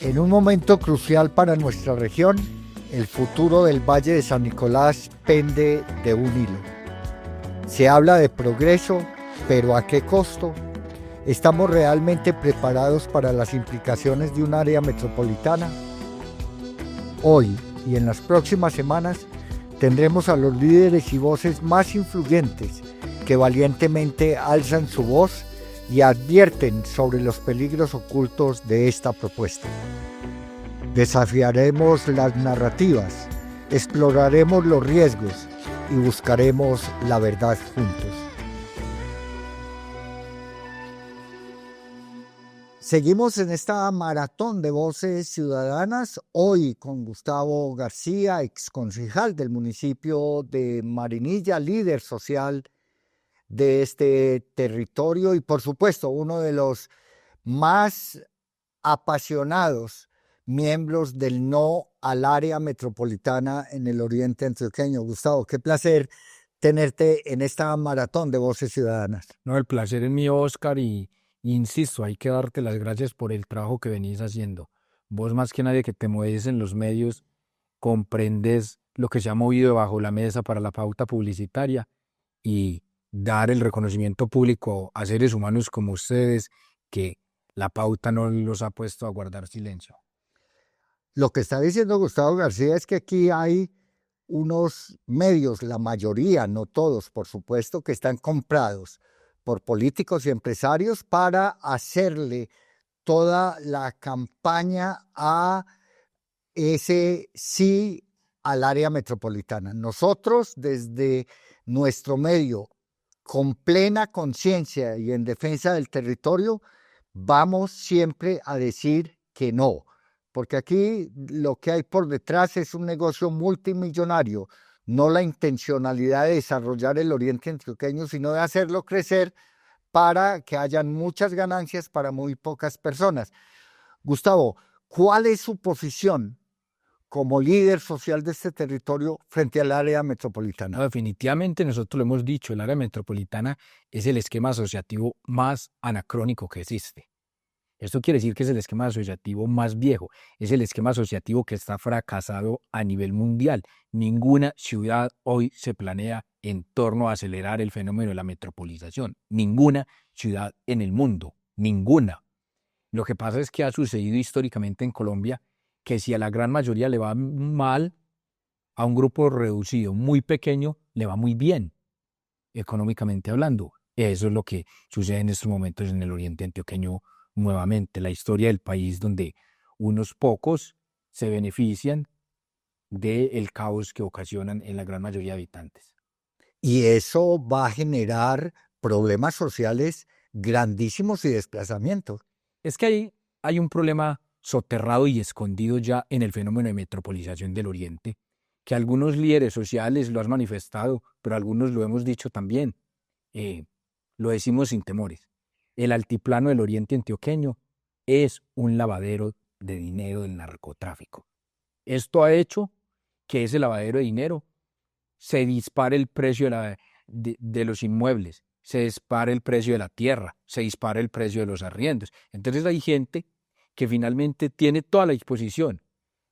En un momento crucial para nuestra región, el futuro del Valle de San Nicolás pende de un hilo. Se habla de progreso, pero ¿a qué costo? ¿Estamos realmente preparados para las implicaciones de un área metropolitana? Hoy y en las próximas semanas tendremos a los líderes y voces más influyentes que valientemente alzan su voz y advierten sobre los peligros ocultos de esta propuesta. Desafiaremos las narrativas, exploraremos los riesgos y buscaremos la verdad juntos. Seguimos en esta maratón de voces ciudadanas, hoy con Gustavo García, exconcejal del municipio de Marinilla, líder social de este territorio y por supuesto uno de los más apasionados miembros del no al área metropolitana en el oriente antioqueño. Gustavo, qué placer tenerte en esta maratón de voces ciudadanas. No, el placer es mío, Oscar, y insisto, hay que darte las gracias por el trabajo que venís haciendo. Vos más que nadie que te mueves en los medios, comprendes lo que se ha movido bajo la mesa para la pauta publicitaria y dar el reconocimiento público a seres humanos como ustedes, que la pauta no los ha puesto a guardar silencio. Lo que está diciendo Gustavo García es que aquí hay unos medios, la mayoría, no todos, por supuesto, que están comprados por políticos y empresarios para hacerle toda la campaña a ese sí al área metropolitana. Nosotros, desde nuestro medio, con plena conciencia y en defensa del territorio, vamos siempre a decir que no, porque aquí lo que hay por detrás es un negocio multimillonario, no la intencionalidad de desarrollar el oriente antioqueño, sino de hacerlo crecer para que hayan muchas ganancias para muy pocas personas. Gustavo, ¿cuál es su posición como líder social de este territorio frente al área metropolitana? No, definitivamente nosotros lo hemos dicho, el área metropolitana es el esquema asociativo más anacrónico que existe. Esto quiere decir que es el esquema asociativo más viejo, es el esquema asociativo que está fracasado a nivel mundial. Ninguna ciudad hoy se planea en torno a acelerar el fenómeno de la metropolización. Ninguna ciudad en el mundo, ninguna. Lo que pasa es que ha sucedido históricamente en Colombia que si a la gran mayoría le va mal, a un grupo reducido, muy pequeño, le va muy bien, económicamente hablando. Eso es lo que sucede en estos momentos en el oriente antioqueño nuevamente, la historia del país donde unos pocos se benefician del caos que ocasionan en la gran mayoría de habitantes. Y eso va a generar problemas sociales grandísimos y desplazamientos. Es que hay un problema soterrado y escondido ya en el fenómeno de metropolización del oriente, que algunos líderes sociales lo han manifestado, pero algunos lo hemos dicho también. Lo decimos sin temores. El altiplano del oriente antioqueño es un lavadero de dinero del narcotráfico. Esto ha hecho que ese lavadero de dinero se dispare el precio de los inmuebles, se dispare el precio de la tierra, se dispare el precio de los arriendos. Entonces hay gente que finalmente tiene toda la disposición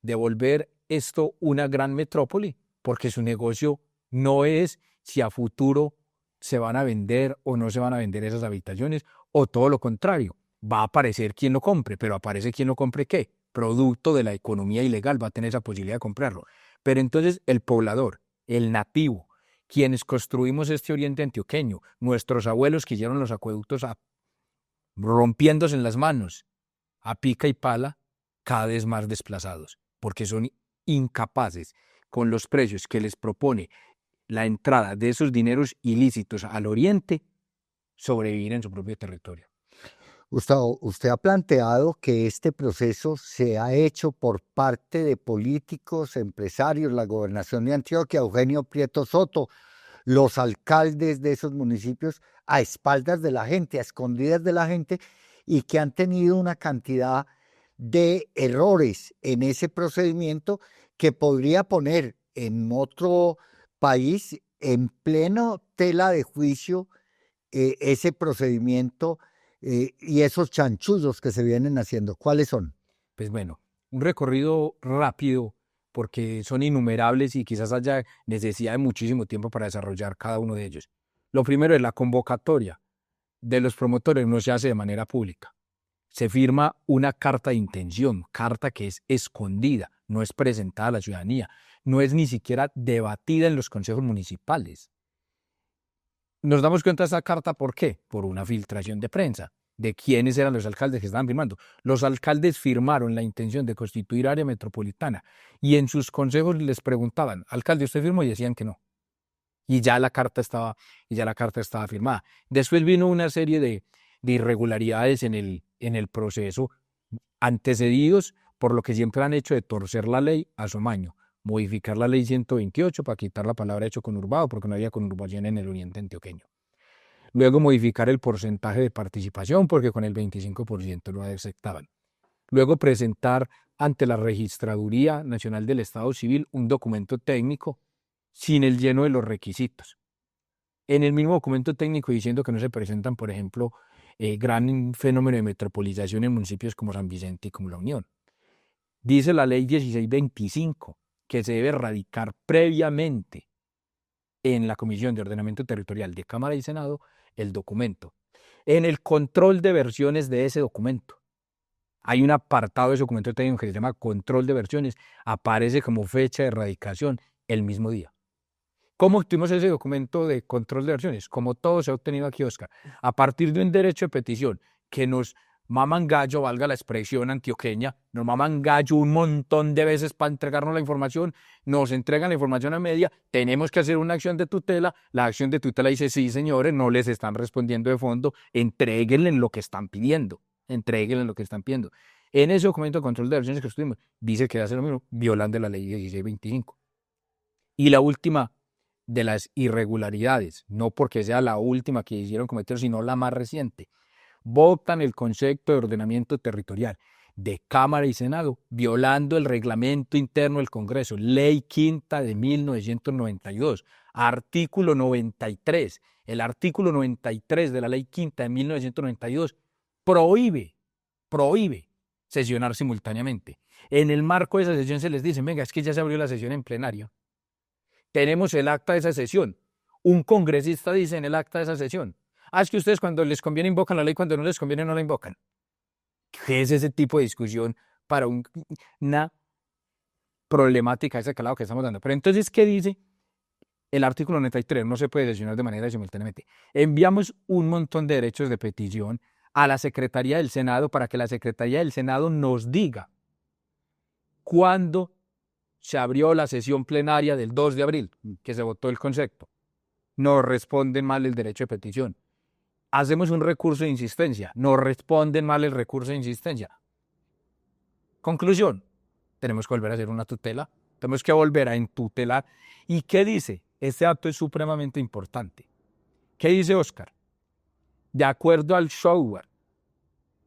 de volver esto una gran metrópoli, porque su negocio no es si a futuro se van a vender o no se van a vender esas habitaciones, o todo lo contrario, va a aparecer quien lo compre, pero aparece quien lo compre ¿qué? Producto de la economía ilegal, va a tener esa posibilidad de comprarlo. Pero entonces el poblador, el nativo, quienes construimos este oriente antioqueño, nuestros abuelos que hicieron los acueductos rompiéndose en las manos, a pica y pala, cada vez más desplazados, porque son incapaces, con los precios que les propone la entrada de esos dineros ilícitos al oriente, sobrevivir en su propio territorio. Gustavo, usted ha planteado que este proceso se ha hecho por parte de políticos, empresarios, la gobernación de Antioquia, Eugenio Prieto Soto, los alcaldes de esos municipios, a espaldas de la gente, a escondidas de la gente, y que han tenido una cantidad de errores en ese procedimiento que podría poner en otro país en pleno tela de juicio ese procedimiento y esos chanchullos que se vienen haciendo. ¿Cuáles son? Pues bueno, un recorrido rápido porque son innumerables y quizás haya necesidad de muchísimo tiempo para desarrollar cada uno de ellos. Lo primero es la convocatoria de los promotores, no se hace de manera pública. Se firma una carta de intención, carta que es escondida, no es presentada a la ciudadanía, no es ni siquiera debatida en los consejos municipales. Nos damos cuenta de esta carta, ¿por qué? Por una filtración de prensa, de quiénes eran los alcaldes que estaban firmando. Los alcaldes firmaron la intención de constituir área metropolitana y en sus consejos les preguntaban, alcalde, ¿usted firmó? Y decían que no. Y ya la carta estaba firmada. Después vino una serie de irregularidades en el proceso, antecedidos por lo que siempre han hecho de torcer la ley a su amaño, modificar la ley 128 para quitar la palabra hecho conurbado, porque no había conurbación en el oriente antioqueño. Luego modificar el porcentaje de participación, porque con el 25% lo aceptaban. Luego presentar ante la Registraduría Nacional del Estado Civil un documento técnico sin el lleno de los requisitos. En el mismo documento técnico diciendo que no se presentan, por ejemplo, gran fenómeno de metropolización en municipios como San Vicente y como La Unión. Dice la ley 1625 que se debe radicar previamente en la Comisión de Ordenamiento Territorial de Cámara y Senado el documento. En el control de versiones de ese documento, hay un apartado de ese documento técnico que se llama control de versiones, aparece como fecha de radicación el mismo día. ¿Cómo obtuvimos ese documento de control de versiones? Como todo se ha obtenido aquí, Oscar, a partir de un derecho de petición que nos maman gallo, valga la expresión antioqueña, nos maman gallo un montón de veces para entregarnos la información, nos entregan la información a media, tenemos que hacer una acción de tutela, la acción de tutela dice, sí señores, no les están respondiendo de fondo, entréguenle lo que están pidiendo, entréguenle lo que están pidiendo. En ese documento de control de versiones que estuvimos, dice que hace lo mismo, violando la ley 1625. Y la última de las irregularidades, no porque sea la última que hicieron cometer, sino la más reciente, votan el concepto de ordenamiento territorial de Cámara y Senado, violando el reglamento interno del Congreso, Ley Quinta de 1992, artículo 93. El artículo 93 de la Ley Quinta de 1992 prohíbe sesionar simultáneamente. En el marco de esa sesión se les dice, venga, es que ya se abrió la sesión en plenario. Tenemos el acta de esa sesión. Un congresista dice en el acta de esa sesión, es que ustedes cuando les conviene invocan la ley, cuando no les conviene no la invocan. ¿Qué es ese tipo de discusión para una problemática de ese calado que estamos dando? Pero entonces, ¿qué dice el artículo 93? No se puede sesionar de manera simultáneamente. Enviamos un montón de derechos de petición a la Secretaría del Senado para que la Secretaría del Senado nos diga cuándo se abrió la sesión plenaria del 2 de abril, que se votó el concepto. Nos responden mal el derecho de petición. Hacemos un recurso de insistencia, nos responden mal el recurso de insistencia. Conclusión, tenemos que volver a hacer una tutela, tenemos que volver a entutelar. ¿Y qué dice? Este acto es supremamente importante. ¿Qué dice Oscar? De acuerdo al software,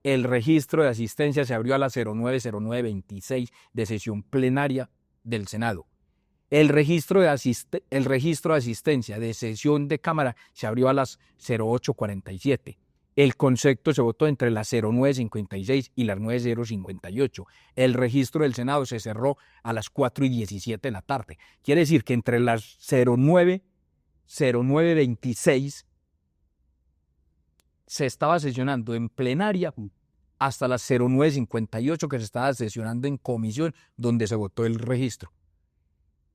el registro de asistencia se abrió a las 09:09:26 de sesión plenaria del Senado. El registro de asistencia de sesión de Cámara se abrió a las 08:47. El concepto se votó entre las 09:56 y las 09:58. El registro del Senado se cerró a las 4:17 de la tarde. Quiere decir que entre las 09:26 se estaba sesionando en plenaria hasta las 09:58 que se estaba sesionando en comisión donde se votó el registro.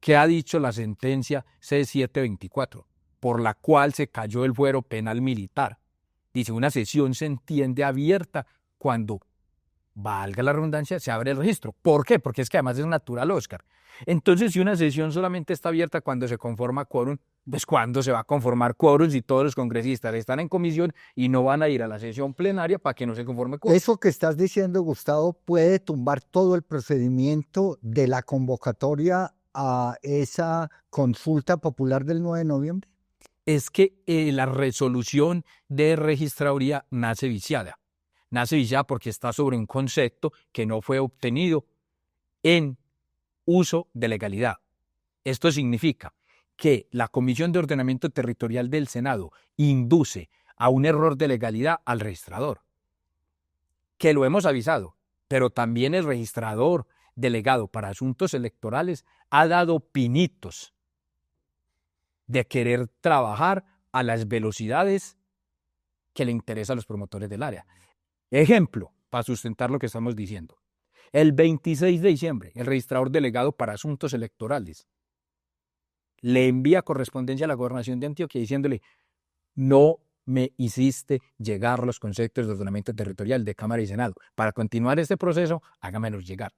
¿Qué ha dicho la sentencia C724? Por la cual se cayó el fuero penal militar. Dice, una sesión se entiende abierta cuando, valga la redundancia, se abre el registro. ¿Por qué? Porque es que además es natural, Oscar. Entonces, si una sesión solamente está abierta cuando se conforma quórum, pues ¿cuándo se va a conformar quórum si todos los congresistas están en comisión y no van a ir a la sesión plenaria para que no se conforme quórum? Eso que estás diciendo, Gustavo, puede tumbar todo el procedimiento de la convocatoria a esa consulta popular del 9 de noviembre. Es que la resolución de registraduría nace viciada. Nace viciada porque está sobre un concepto que no fue obtenido en uso de legalidad. Esto significa que la Comisión de Ordenamiento Territorial del Senado induce a un error de legalidad al registrador, que lo hemos avisado, pero también el registrador delegado para asuntos electorales ha dado pinitos de querer trabajar a las velocidades que le interesan a los promotores del área. Ejemplo, para sustentar lo que estamos diciendo. El 26 de diciembre, el registrador delegado para asuntos electorales le envía correspondencia a la gobernación de Antioquia diciéndole: no me hiciste llegar los conceptos de ordenamiento territorial de Cámara y Senado. Para continuar este proceso, hágamelos llegar.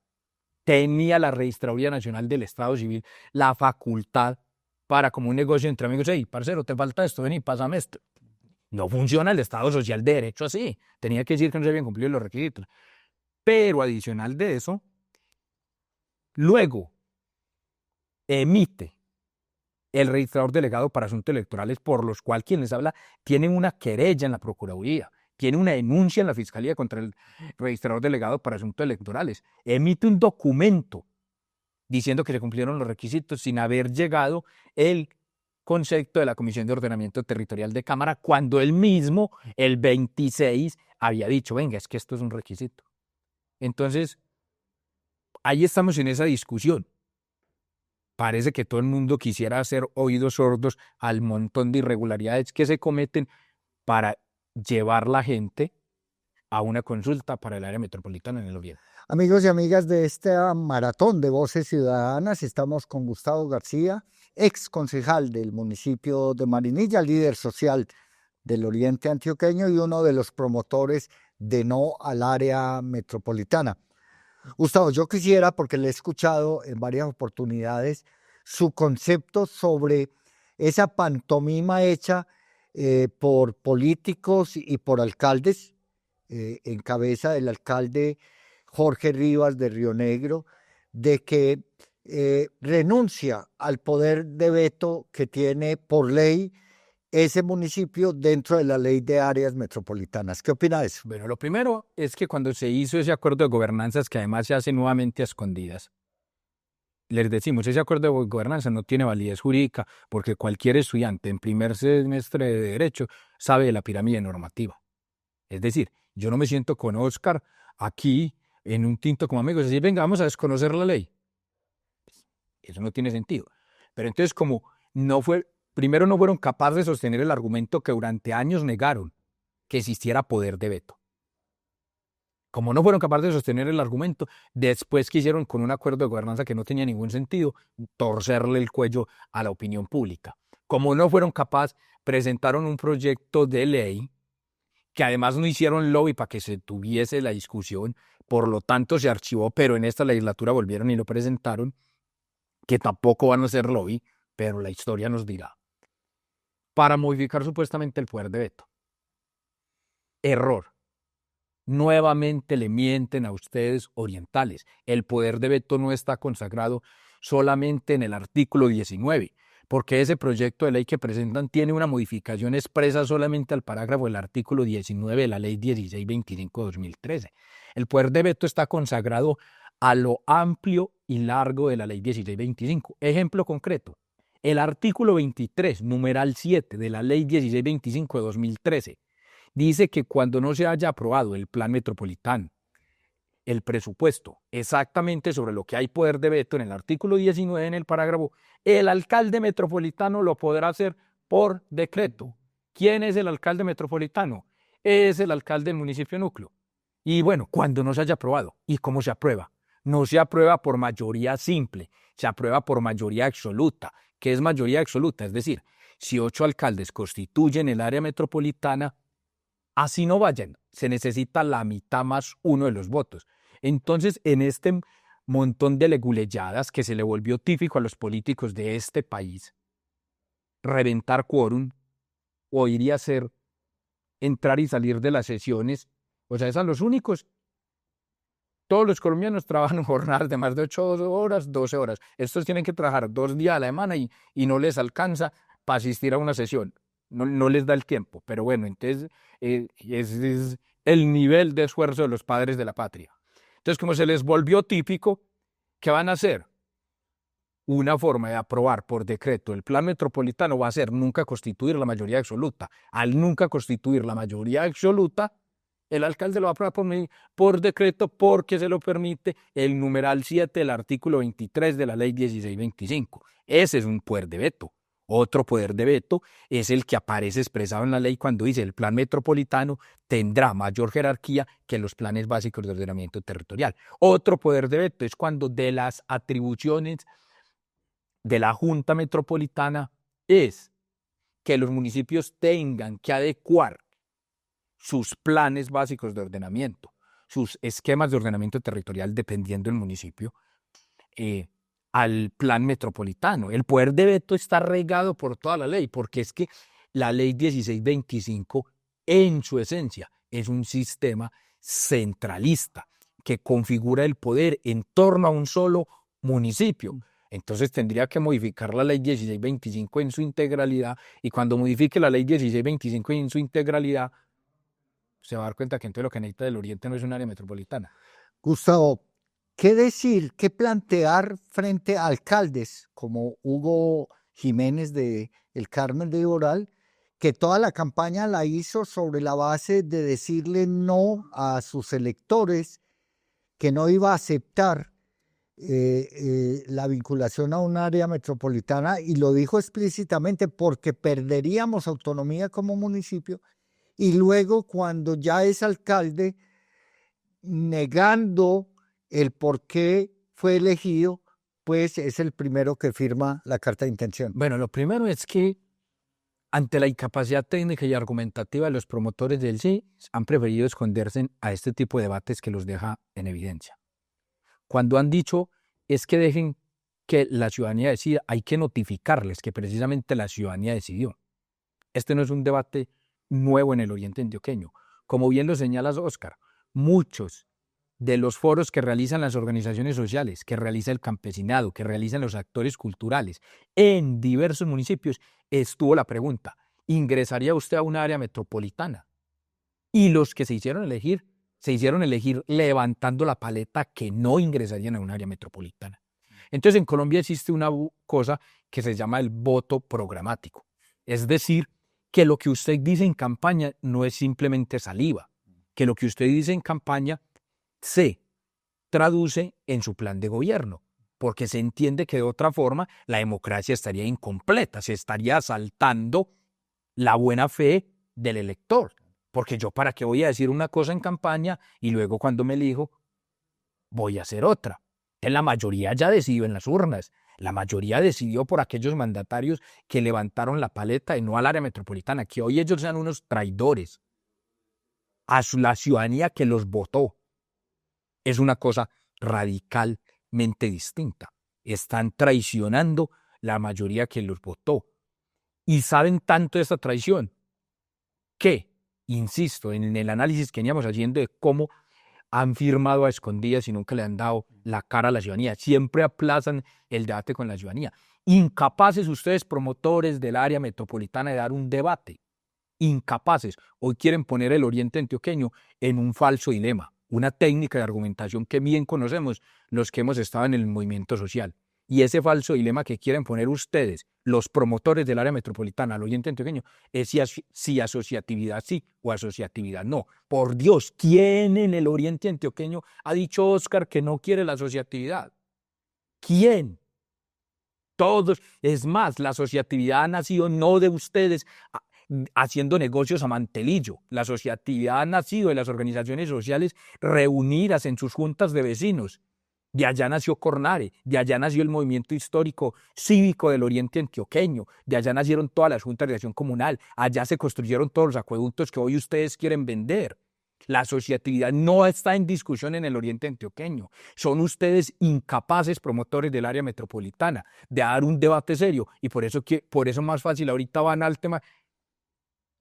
Tenía la Registraduría Nacional del Estado Civil la facultad para, como un negocio entre amigos: hey, parcero, te falta esto, vení, pásame esto. No funciona el Estado Social de Derecho así. Tenía que decir que no se habían cumplido los requisitos. Pero adicional de eso, luego emite el registrador delegado para asuntos electorales, por los cuales quien les habla tiene una querella en la Procuraduría, tiene una denuncia en la Fiscalía contra el registrador delegado para asuntos electorales. Emite un documento diciendo que se cumplieron los requisitos sin haber llegado el concepto de la Comisión de Ordenamiento Territorial de Cámara, cuando él mismo, el 26, había dicho: venga, es que esto es un requisito. Entonces, ahí estamos en esa discusión. Parece que todo el mundo quisiera hacer oídos sordos al montón de irregularidades que se cometen para llevar la gente a una consulta para el área metropolitana en el Oriente. Amigos y amigas de esta maratón de Voces Ciudadanas, estamos con Gustavo García, ex concejal del municipio de Marinilla, líder social del Oriente Antioqueño y uno de los promotores de No al Área Metropolitana. Gustavo, yo quisiera, porque le he escuchado en varias oportunidades, su concepto sobre esa pantomima hecha por políticos y por alcaldes, en cabeza del alcalde Jorge Rivas de Río Negro, de que renuncia al poder de veto que tiene por ley ese municipio dentro de la ley de áreas metropolitanas. ¿Qué opina de eso? Bueno, lo primero es que cuando se hizo ese acuerdo de gobernanzas, que además se hace nuevamente a escondidas, les decimos: ese acuerdo de gobernanza no tiene validez jurídica, porque cualquier estudiante en primer semestre de Derecho sabe de la pirámide normativa. Es decir, yo no me siento con Oscar aquí en un tinto como amigos y decir: venga, vamos a desconocer la ley. Eso no tiene sentido. Pero entonces, como primero no fueron capaces de sostener el argumento que durante años negaron, que existiera poder de veto. Como no fueron capaces de sostener el argumento, después quisieron, con un acuerdo de gobernanza que no tenía ningún sentido, torcerle el cuello a la opinión pública. Como no fueron capaces, presentaron un proyecto de ley que además no hicieron lobby para que se tuviese la discusión, por lo tanto se archivó, pero en esta legislatura volvieron y lo presentaron, que tampoco van a hacer lobby, pero la historia nos dirá, para modificar supuestamente el poder de veto. Error. Nuevamente le mienten a ustedes, orientales. El poder de veto no está consagrado solamente en el artículo 19, porque ese proyecto de ley que presentan tiene una modificación expresa solamente al parágrafo del artículo 19 de la ley 1625/2013. El poder de veto está consagrado a lo amplio y largo de la ley 1625. Ejemplo concreto: el artículo 23, numeral 7 de la ley 1625/2013, dice que cuando no se haya aprobado el plan metropolitano, el presupuesto, exactamente sobre lo que hay poder de veto en el artículo 19, en el parágrafo, el alcalde metropolitano lo podrá hacer por decreto. ¿Quién es el alcalde metropolitano? Es el alcalde del municipio núcleo. Y bueno, cuando no se haya aprobado. ¿Y cómo se aprueba? No se aprueba por mayoría simple, se aprueba por mayoría absoluta. ¿Qué es mayoría absoluta? Es decir, si 8 alcaldes constituyen el área metropolitana, así no vayan, se necesita la mitad más 1 de los votos. Entonces, en este montón de leguleyadas que se le volvió típico a los políticos de este país, reventar quórum o iría a ser entrar y salir de las sesiones, o sea, esos los únicos. Todos los colombianos trabajan jornadas de más de 8 horas, 12 horas. Estos tienen que trabajar 2 días a la semana y no les alcanza para asistir a una sesión. No les da el tiempo. Pero bueno, entonces ese es el nivel de esfuerzo de los padres de la patria. Entonces, como se les volvió típico, ¿qué van a hacer? Una forma de aprobar por decreto el plan metropolitano va a ser nunca constituir la mayoría absoluta. Al nunca constituir la mayoría absoluta, El alcalde lo va a aprobar por decreto porque se lo permite el numeral 7 del artículo 23 de la ley 1625. Ese es un poder de veto. Otro poder de veto es el que aparece expresado en la ley cuando dice el plan metropolitano tendrá mayor jerarquía que los planes básicos de ordenamiento territorial. Otro poder de veto es cuando de las atribuciones de la Junta Metropolitana es que los municipios tengan que adecuar sus planes básicos de ordenamiento, sus esquemas de ordenamiento territorial, dependiendo del municipio, al plan metropolitano. El poder de veto está regado por toda la ley, porque es que la ley 1625, en su esencia, es un sistema centralista que configura el poder en torno a un solo municipio. Entonces tendría que modificar la ley 1625 en su integralidad, y cuando modifique la ley 1625 en su integralidad, se va a dar cuenta que entonces lo que necesita del Oriente no es un área metropolitana. Gustavo, ¿qué decir, qué plantear frente a alcaldes como Hugo Jiménez de El Carmen de Iboral, que toda la campaña la hizo sobre la base de decirle no a sus electores, que no iba a aceptar la vinculación a un área metropolitana, y lo dijo explícitamente porque perderíamos autonomía como municipio? Y luego, cuando ya es alcalde, negando el por qué fue elegido, pues es el primero que firma la carta de intención. Bueno, lo primero es que ante la incapacidad técnica y argumentativa de los promotores del sí, han preferido esconderse a este tipo de debates que los deja en evidencia. Cuando han dicho es que dejen que la ciudadanía decida, hay que notificarles que precisamente la ciudadanía decidió. Este no es un debate nuevo en el Oriente Antioqueño. Como bien lo señalas, Óscar, muchos de los foros que realizan las organizaciones sociales, que realiza el campesinado, que realizan los actores culturales en diversos municipios, estuvo la pregunta, ¿ingresaría usted a un área metropolitana? Y los que se hicieron elegir levantando la paleta que no ingresarían a un área metropolitana. Entonces, en Colombia existe una cosa que se llama el voto programático. Es decir, que lo que usted dice en campaña no es simplemente saliva, que lo que usted dice en campaña se traduce en su plan de gobierno, porque se entiende que de otra forma la democracia estaría incompleta, se estaría asaltando la buena fe del elector. Porque yo para qué voy a decir una cosa en campaña y luego cuando me elijo voy a hacer otra. La mayoría ya decidió en las urnas. La mayoría decidió por aquellos mandatarios que levantaron la paleta y no al área metropolitana, que hoy ellos sean unos traidores a la ciudadanía que los votó. Es una cosa radicalmente distinta. Están traicionando la mayoría que los votó. Y saben tanto de esta traición que, insisto, en el análisis que veníamos haciendo de cómo han firmado a escondidas y nunca le han dado la cara a la ciudadanía. Siempre aplazan el debate con la ciudadanía. Incapaces ustedes, promotores del área metropolitana, de dar un debate. Incapaces. Hoy quieren poner el Oriente Antioqueño en un falso dilema, una técnica de argumentación que bien conocemos los que hemos estado en el movimiento social. Y ese falso dilema que quieren poner ustedes, los promotores del área metropolitana, al Oriente Antioqueño, es si asociatividad sí o asociatividad no. Por Dios, ¿quién en el Oriente Antioqueño ha dicho, Óscar, que no quiere la asociatividad? ¿Quién? Todos. Es más, la asociatividad ha nacido no de ustedes haciendo negocios a mantelillo. La asociatividad ha nacido de las organizaciones sociales reunidas en sus juntas de vecinos. De allá nació Cornare, de allá nació el movimiento histórico cívico del Oriente Antioqueño, de allá nacieron todas las juntas de acción comunal, allá se construyeron todos los acueductos que hoy ustedes quieren vender. La asociatividad no está en discusión en el Oriente Antioqueño. Son ustedes incapaces, promotores del área metropolitana, de dar un debate serio, y por eso más fácil ahorita van al tema.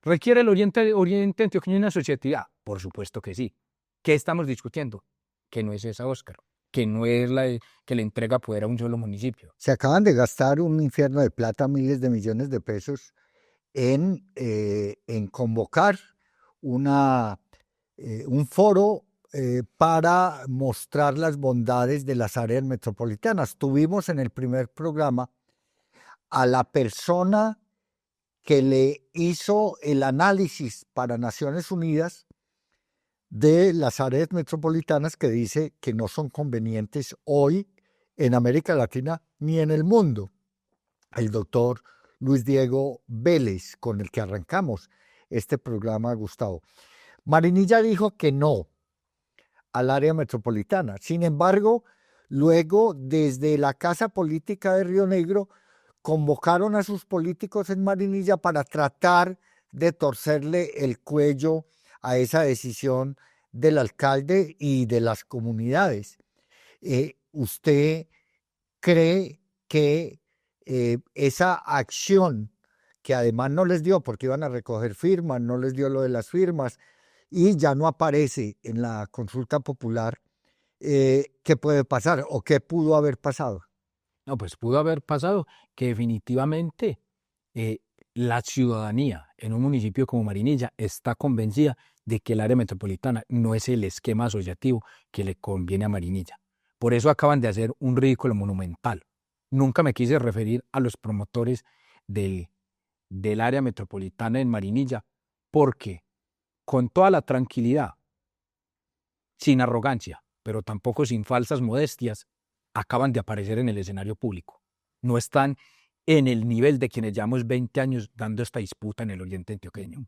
¿Requiere el Oriente Antioqueño una asociatividad? Por supuesto que sí. ¿Qué estamos discutiendo? Que no es esa, Óscar, que no es la que le entrega poder a un solo municipio. Se acaban de gastar un infierno de plata, miles de millones de pesos, en convocar un foro para mostrar las bondades de las áreas metropolitanas. Tuvimos en el primer programa a la persona que le hizo el análisis para Naciones Unidas de las áreas metropolitanas que dice que no son convenientes hoy en América Latina ni en el mundo. El doctor Luis Diego Vélez, con el que arrancamos este programa, Gustavo. Marinilla dijo que no al área metropolitana. Sin embargo, luego, desde la Casa Política de Río Negro, convocaron a sus políticos en Marinilla para tratar de torcerle el cuello a esa decisión del alcalde y de las comunidades. ¿Usted cree que esa acción, que además no les dio porque iban a recoger firmas, no les dio lo de las firmas y ya no aparece en la consulta popular, qué puede pasar o qué pudo haber pasado? No, pues pudo haber pasado que definitivamente la ciudadanía en un municipio como Marinilla está convencida de que el área metropolitana no es el esquema asociativo que le conviene a Marinilla. Por eso acaban de hacer un ridículo monumental. Nunca me quise referir a los promotores del área metropolitana en Marinilla, porque con toda la tranquilidad, sin arrogancia, pero tampoco sin falsas modestias, acaban de aparecer en el escenario público. No están en el nivel de quienes llevamos 20 años dando esta disputa en el oriente antioqueño.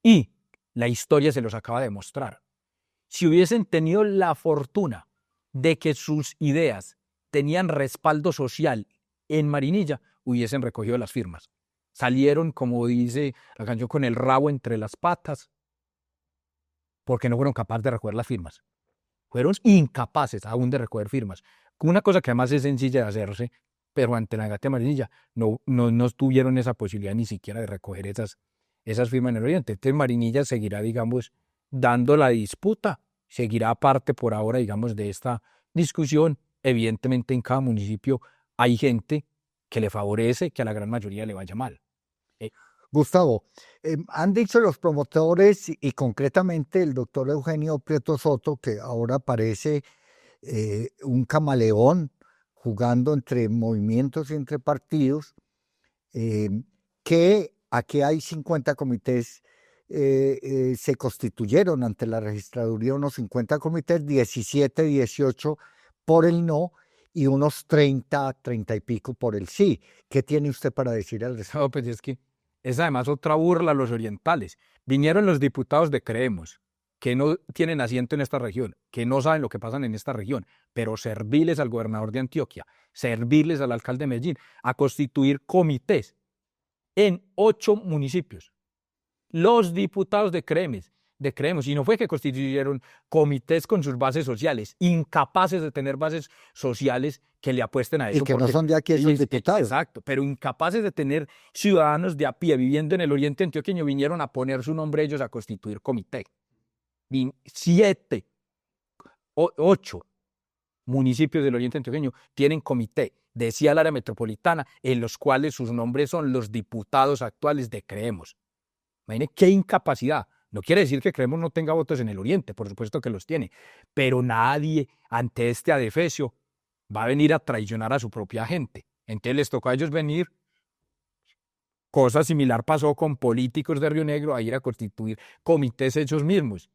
Y la historia se los acaba de mostrar. Si hubiesen tenido la fortuna de que sus ideas tenían respaldo social en Marinilla, hubiesen recogido las firmas. Salieron, como dice la canción, con el rabo entre las patas, porque no fueron capaces de recoger las firmas. Fueron incapaces aún de recoger firmas. Una cosa que además es sencilla de hacerse, pero ante la negativa Marinilla no tuvieron esa posibilidad ni siquiera de recoger esas firmas en el oriente. Entonces Marinilla seguirá, digamos, dando la disputa, seguirá aparte por ahora, digamos, de esta discusión. Evidentemente en cada municipio hay gente que le favorece, que a la gran mayoría le vaya mal. Gustavo, han dicho los promotores y concretamente el doctor Eugenio Prieto Soto, que ahora parece un camaleón jugando entre movimientos y entre partidos, que aquí hay 50 comités, se constituyeron ante la registraduría unos 50 comités, 17, 18 por el no y unos 30 y pico por el sí. ¿Qué tiene usted para decir al respecto? No, pues es que es además otra burla a los orientales. Vinieron los diputados de Creemos, que no tienen asiento en esta región, que no saben lo que pasa en esta región, pero servirles al gobernador de Antioquia, servirles al alcalde de Medellín, a constituir comités en 8 municipios. Los diputados de Creemos, y no fue que constituyeron comités con sus bases sociales, incapaces de tener bases sociales que le apuesten a eso. Y que no son de aquí esos diputados. Exacto, pero incapaces de tener ciudadanos de a pie viviendo en el oriente antioqueño, vinieron a poner su nombre ellos a constituir comité. 8 municipios del oriente antioqueño tienen comité, decía el área metropolitana, en los cuales sus nombres son los diputados actuales de Creemos. Imagínense qué incapacidad. No quiere decir que Creemos no tenga votos en el oriente, por supuesto que los tiene, pero nadie ante este adefesio va a venir a traicionar a su propia gente. Entonces les tocó a ellos venir. Cosa similar pasó con políticos de Río Negro a ir a constituir comités ellos mismos.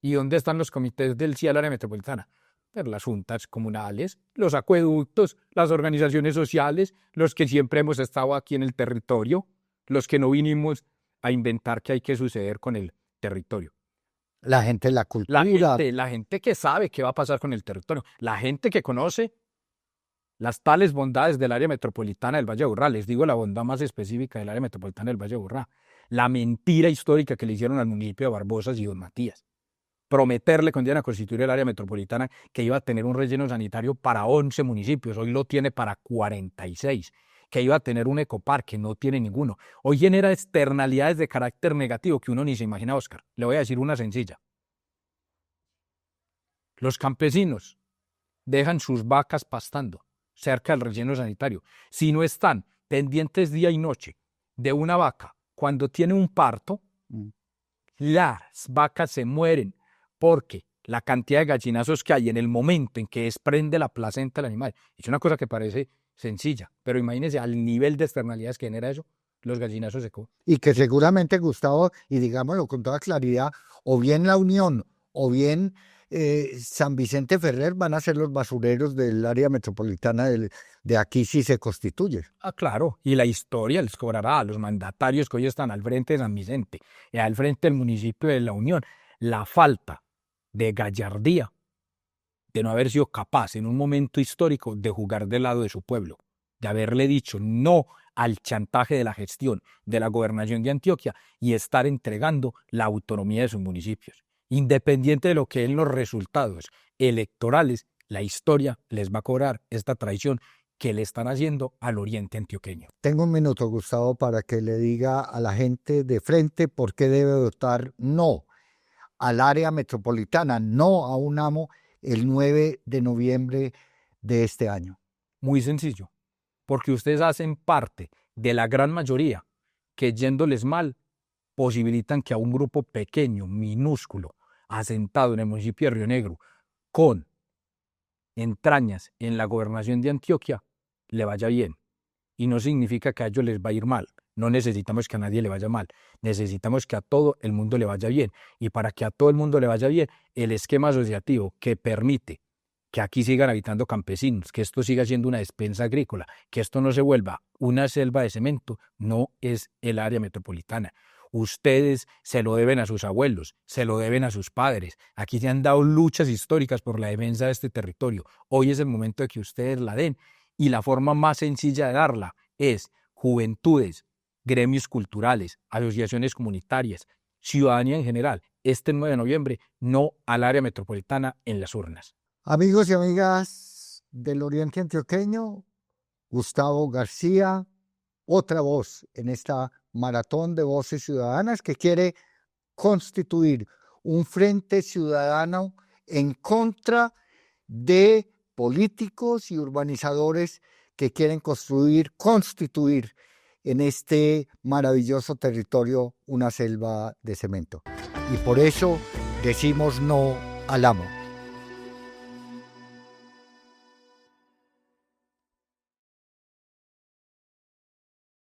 ¿Y dónde están los comités del CIE al área metropolitana? Pues las juntas comunales, los acueductos, las organizaciones sociales, los que siempre hemos estado aquí en el territorio, los que no vinimos a inventar qué hay que suceder con el territorio. La gente de la cultura. La gente que sabe qué va a pasar con el territorio. La gente que conoce las tales bondades del área metropolitana del Valle de Aburrá. Les digo la bondad más específica del área metropolitana del Valle de Aburrá. La mentira histórica que le hicieron al municipio de Barbosas y Don Matías. Prometerle cuando iban a constituir el área metropolitana que iba a tener un relleno sanitario para 11 municipios. Hoy lo tiene para 46. Que iba a tener un ecoparque, no tiene ninguno. Hoy genera externalidades de carácter negativo que uno ni se imagina, Oscar. Le voy a decir una sencilla. Los campesinos dejan sus vacas pastando cerca del relleno sanitario. Si no están pendientes día y noche de una vaca cuando tiene un parto, las vacas se mueren porque la cantidad de gallinazos que hay en el momento en que desprende la placenta del animal es una cosa que parece sencilla, pero imagínense al nivel de externalidades que genera eso, los gallinazos secos. Y que seguramente, Gustavo, y digámoslo con toda claridad, o bien La Unión o bien San Vicente Ferrer van a ser los basureros del área metropolitana de aquí si se constituye. Ah, claro, y la historia les cobrará a los mandatarios que hoy están al frente de San Vicente y al frente del municipio de La Unión la falta de gallardía de no haber sido capaz en un momento histórico de jugar del lado de su pueblo, de haberle dicho no al chantaje de la gestión de la gobernación de Antioquia y estar entregando la autonomía de sus municipios. Independiente de lo que en los resultados electorales, la historia les va a cobrar esta traición que le están haciendo al oriente antioqueño. Tengo un minuto, Gustavo, para que le diga a la gente de frente por qué debe votar no al área metropolitana, no a UNAMO, el 9 de noviembre de este año. Muy sencillo, porque ustedes hacen parte de la gran mayoría que yéndoles mal posibilitan que a un grupo pequeño, minúsculo, asentado en el municipio de Río Negro, con entrañas en la gobernación de Antioquia, le vaya bien. Y no significa que a ellos les va a ir mal. No necesitamos que a nadie le vaya mal. Necesitamos que a todo el mundo le vaya bien. Y para que a todo el mundo le vaya bien, el esquema asociativo que permite que aquí sigan habitando campesinos, que esto siga siendo una despensa agrícola, que esto no se vuelva una selva de cemento, no es el área metropolitana. Ustedes se lo deben a sus abuelos, se lo deben a sus padres. Aquí se han dado luchas históricas por la defensa de este territorio. Hoy es el momento de que ustedes la den. Y la forma más sencilla de darla es juventudes, gremios culturales, asociaciones comunitarias, ciudadanía en general, este 9 de noviembre, no al área metropolitana en las urnas. Amigos y amigas del Oriente Antioqueño, Gustavo García, otra voz en esta maratón de voces ciudadanas que quiere constituir un frente ciudadano en contra de políticos y urbanizadores que quieren constituir en este maravilloso territorio una selva de cemento. Y por eso decimos no al amo.